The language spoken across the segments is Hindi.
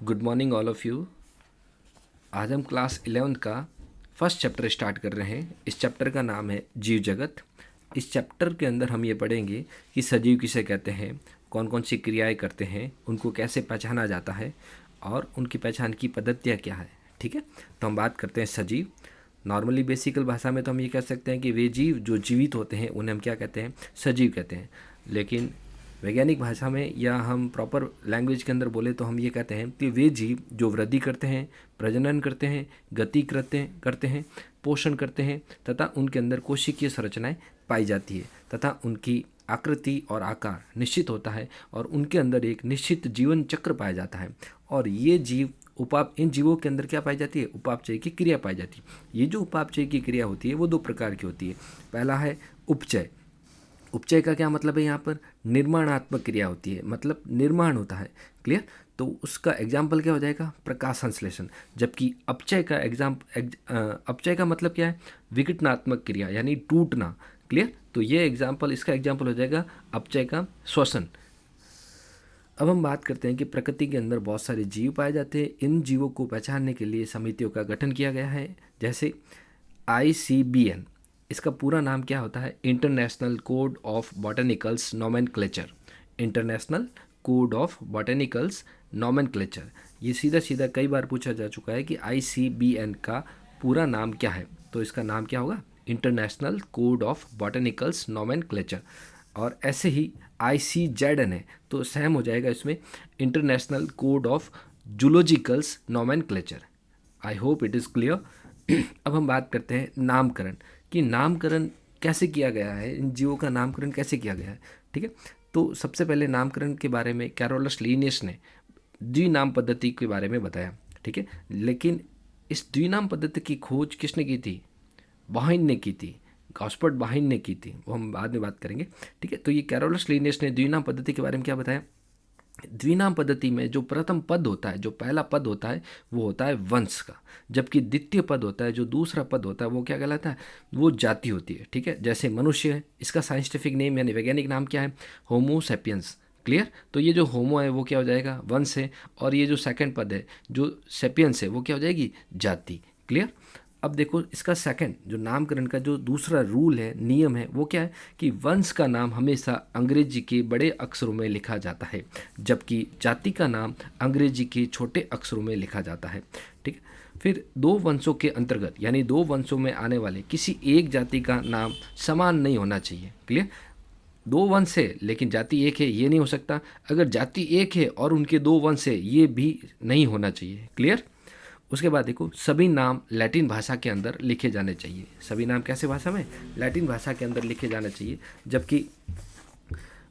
Good morning all of you. आज हम क्लास 11th का फर्स्ट चैप्टर स्टार्ट कर रहे हैं। इस चैप्टर का नाम है जीव जगत। इस चैप्टर के अंदर हम ये पढ़ेंगे कि सजीव किसे कहते हैं, कौन कौन सी क्रियाएं करते हैं, उनको कैसे पहचाना जाता है और उनकी पहचान की पद्धतियाँ क्या है। ठीक है, तो हम बात करते हैं सजीव। नॉर्मली बेसिकल भाषा में तो हम ये कह सकते हैं कि वे जीव जो जीवित होते हैं उन्हें हम क्या कहते हैं, सजीव कहते हैं। लेकिन वैज्ञानिक भाषा में या हम प्रॉपर लैंग्वेज के अंदर बोले तो हम ये कहते हैं कि वे जीव जो वृद्धि करते हैं, प्रजनन करते हैं, गति करते हैं, पोषण करते हैं तथा उनके अंदर कोशिकीय संरचनाएं पाई जाती है तथा उनकी आकृति और आकार निश्चित होता है और उनके अंदर एक निश्चित जीवन चक्र पाया जाता है। और ये जीव इन जीवों के अंदर क्या पाई जाती है, उपापचय की क्रिया पाई जाती है। ये जो उपापचय की क्रिया होती है वो दो प्रकार की होती है। पहला है उपचय। उपचय का क्या मतलब है, यहाँ पर निर्माणात्मक क्रिया होती है, मतलब निर्माण होता है। क्लियर, तो उसका एग्जाम्पल क्या हो जाएगा, प्रकाश संश्लेषण। जबकि अपचय का मतलब क्या है, विघटनात्मक क्रिया यानी टूटना। क्लियर, तो ये इसका एग्जाम्पल हो जाएगा अपचय का श्वसन। अब हम बात करते हैं कि प्रकृति के अंदर बहुत सारे जीव पाए जाते हैं। इन जीवों को पहचानने के लिए समितियों का गठन किया गया है, जैसे ICBN। इसका पूरा नाम क्या होता है, international code of botanicals nomenclature. International code of botanicals nomenclature. ये सीधा सीधा कई बार पूछा जा चुका है कि ICBN का पूरा नाम क्या है, तो इसका नाम क्या होगा, international code of botanicals nomenclature. और ऐसे ही ICZN है तो सेम हो जाएगा इसमें, international code of zoologicals nomenclature. I hope it is clear. अब हम बात करते हैं नामकरण, कि नामकरण कैसे किया गया है, इन जीवों का नामकरण कैसे किया गया है। ठीक है, तो सबसे पहले नामकरण के बारे में कैरोलस लीनियस ने द्विनाम पद्धति के बारे में बताया। ठीक है, लेकिन इस द्विनाम पद्धति की खोज किसने की थी, बाहिन ने की थी, गॉस्पर्ट बाहिन ने की थी, वो हम बाद में बात करेंगे। ठीक है, तो ये कैरोलस लीनियस ने द्विनाम पद्धति के बारे में क्या बताया। द्विनाम पद्धति में जो प्रथम पद होता है, जो पहला पद होता है वो होता है वंश का, जबकि द्वितीय पद होता है, जो दूसरा पद होता है वो क्या कहलाता है, वो जाति होती है। ठीक है, जैसे मनुष्य है, इसका साइंटिफिक नेम यानी वैज्ञानिक नाम क्या है, होमो सेपियंस। क्लियर, तो ये जो होमो है वो क्या हो जाएगा, वंश है, और ये जो सेकंड पद है जो सेपियंस है वो क्या हो जाएगी, जाति। क्लियर, अब देखो इसका सेकंड जो नामकरण का जो दूसरा रूल है, नियम है, वो क्या है कि वंश का नाम हमेशा अंग्रेजी के बड़े अक्षरों में लिखा जाता है, जबकि जाति का नाम अंग्रेजी के छोटे अक्षरों में लिखा जाता है। ठीक है, फिर दो वंशों के अंतर्गत यानी दो वंशों में आने वाले किसी एक जाति का नाम समान नहीं होना चाहिए। क्लियर, दो वंश है लेकिन जाति एक है, ये नहीं हो सकता। अगर जाति एक है और उनके दो वंश है, ये भी नहीं होना चाहिए। क्लियर, उसके बाद देखो सभी नाम लैटिन भाषा के अंदर लिखे जाने चाहिए। सभी नाम कैसे भाषा में, लैटिन भाषा के अंदर लिखे जाने चाहिए। जबकि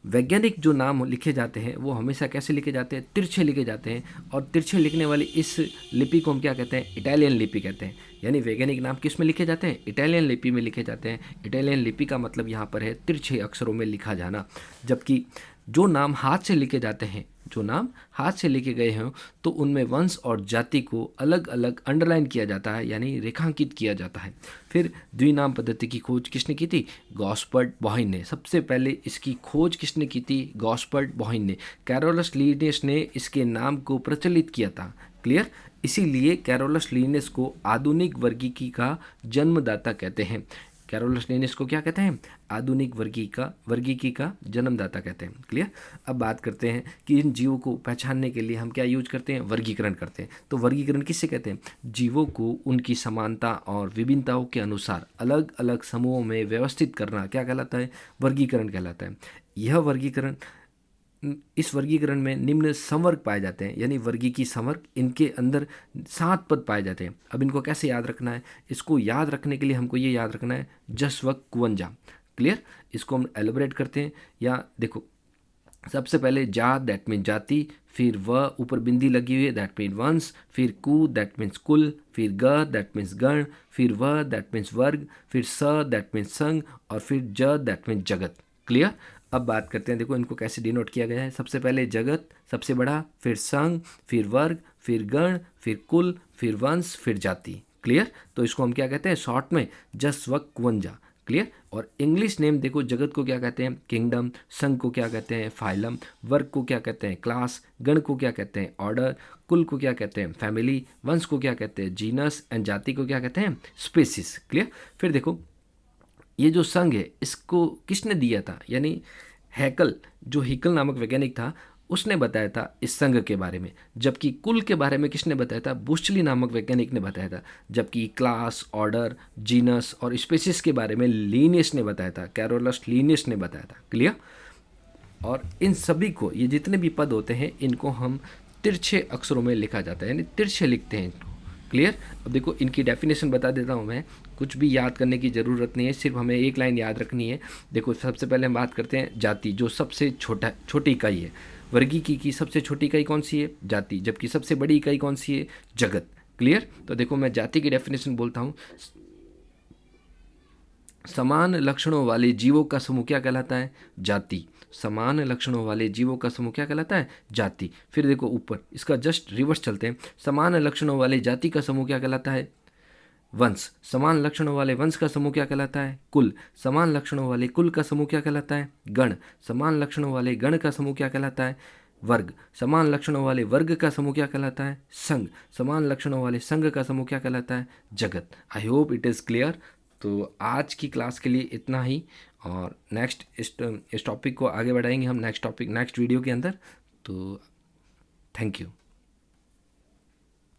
वैज्ञानिक जो नाम लिखे जाते हैं वो हमेशा कैसे लिखे जाते हैं, तिरछे लिखे जाते हैं। और तिरछे लिखने वाली इस लिपि को हम क्या कहते हैं, इटालियन लिपि कहते हैं। यानी वैज्ञानिक नाम किस में लिखे जाते हैं, इटालियन लिपि में लिखे जाते हैं। इटालियन लिपि का मतलब यहाँ पर है तिरछे अक्षरों में लिखा जाना। जबकि जो नाम हाथ से लिखे जाते हैं, जो नाम हाथ से लिखे गए हैं, तो उनमें वंश और जाति को अलग अलग अंडरलाइन किया जाता है यानी रेखांकित किया जाता है। फिर द्विनाम पद्धति की खोज किसने की थी, गॉस्पर्ट बाहिन ने। सबसे पहले इसकी खोज किसने की थी, गॉस्पर्ट बाहिन ने। कैरोलस लीनियस ने इसके नाम को प्रचलित किया था। क्लियर, इसीलिए कैरोलस लीनियस को आधुनिक वर्गीकी का जन्मदाता कहते हैं। कैरोलस लीनियस को क्या कहते हैं, आधुनिक वर्गीकी का जन्मदाता कहते हैं। क्लियर, अब बात करते हैं कि इन जीवों को पहचानने के लिए हम क्या यूज करते हैं, वर्गीकरण करते हैं। तो वर्गीकरण किससे कहते हैं, जीवों को उनकी समानता और विभिन्नताओं के अनुसार अलग अलग समूहों में व्यवस्थित करना क्या कहलाता है, वर्गीकरण कहलाता है। इस वर्गीकरण में निम्न संवर्ग पाए जाते हैं, यानी वर्गीकी संवर्ग। इनके अंदर 7 पद पाए जाते हैं। अब इनको कैसे याद रखना है, इसको याद रखने के लिए हमको ये याद रखना है जस्वक कुवंजा। क्लियर, इसको हम एलोबरेट करते हैं। या देखो सबसे पहले जा दैट मीन जाति, फिर व ऊपर बिंदी लगी हुई है दैट मीन वंश, फिर कु दैट मीन्स कुल, फिर ग दैट मीन्स गण, फिर व दैट मीन्स वर्ग, फिर स दैट मीन्स संघ, और फिर ज दैट मीन्स जगत। क्लियर, अब बात करते हैं, देखो इनको कैसे डिनोट किया गया है। सबसे पहले जगत सबसे बड़ा, फिर संघ, फिर वर्ग, फिर गण, फिर कुल, फिर वंश, फिर जाति। क्लियर, तो इसको हम क्या कहते हैं शॉर्ट में जस्वक कुवंजा। क्लियर। और इंग्लिश नेम देखो, जगत को क्या कहते हैं किंगडम, संघ को क्या कहते हैं फाइलम, वर्ग को क्या कहते हैं क्लास, गण को क्या कहते हैं ऑर्डर, कुल को क्या कहते हैं फैमिली, वंश को क्या कहते हैं जीनस एंड जाति को क्या कहते हैं स्पीसीज। क्लियर। फिर देखो ये जो संघ है इसको किसने दिया था, यानी हैकल, जो हिकल नामक वैज्ञानिक था उसने बताया था इस संघ के बारे में। जबकि कुल के बारे में किसने बताया था, बुशली नामक वैज्ञानिक ने बताया था। जबकि क्लास, ऑर्डर, जीनस और स्पीसीज के बारे में लीनियस ने बताया था, कैरोलस लीनियस ने बताया था। क्लियर। और इन सभी को, ये जितने भी पद होते हैं इनको हम तिरछे अक्षरों में लिखा जाता है, यानी तिरछे लिखते हैं इनको। क्लियर। अब देखो इनकी डेफिनेशन बता देता हूँ मैं, कुछ भी याद करने की ज़रूरत नहीं है, सिर्फ हमें एक लाइन याद रखनी है। देखो सबसे पहले हम बात करते हैं जाति, जो सबसे छोटी इकाई है। वर्गीकी की सबसे छोटी इकाई कौन सी है, जाति, जबकि सबसे बड़ी इकाई कौन सी है, जगत। क्लियर। तो देखो मैं जाति की डेफिनेशन बोलता हूँ, समान लक्षणों वाले जीवों का समूह क्या कहलाता है, जाति। समान लक्षणों वाले जीवों का समूह क्या कहलाता है, जाति। फिर देखो ऊपर इसका जस्ट रिवर्स चलते हैं, समान लक्षणों वाले जाति का समूह क्या कहलाता है, वंश। समान लक्षणों वाले वंश का समूह क्या कहलाता है, कुल। समान लक्षणों वाले कुल का समूह क्या कहलाता है, गण। समान लक्षणों वाले गण का समूह क्या कहलाता है, वर्ग। समान लक्षणों वाले वर्ग का समूह क्या कहलाता है, संघ। समान लक्षणों वाले संघ का समूह क्या कहलाता है, जगत। आई होप इट इज़ क्लियर। तो आज की क्लास के लिए इतना ही, और नेक्स्ट इस टॉपिक को आगे बढ़ाएंगे हम नेक्स्ट वीडियो के अंदर। तो थैंक यू।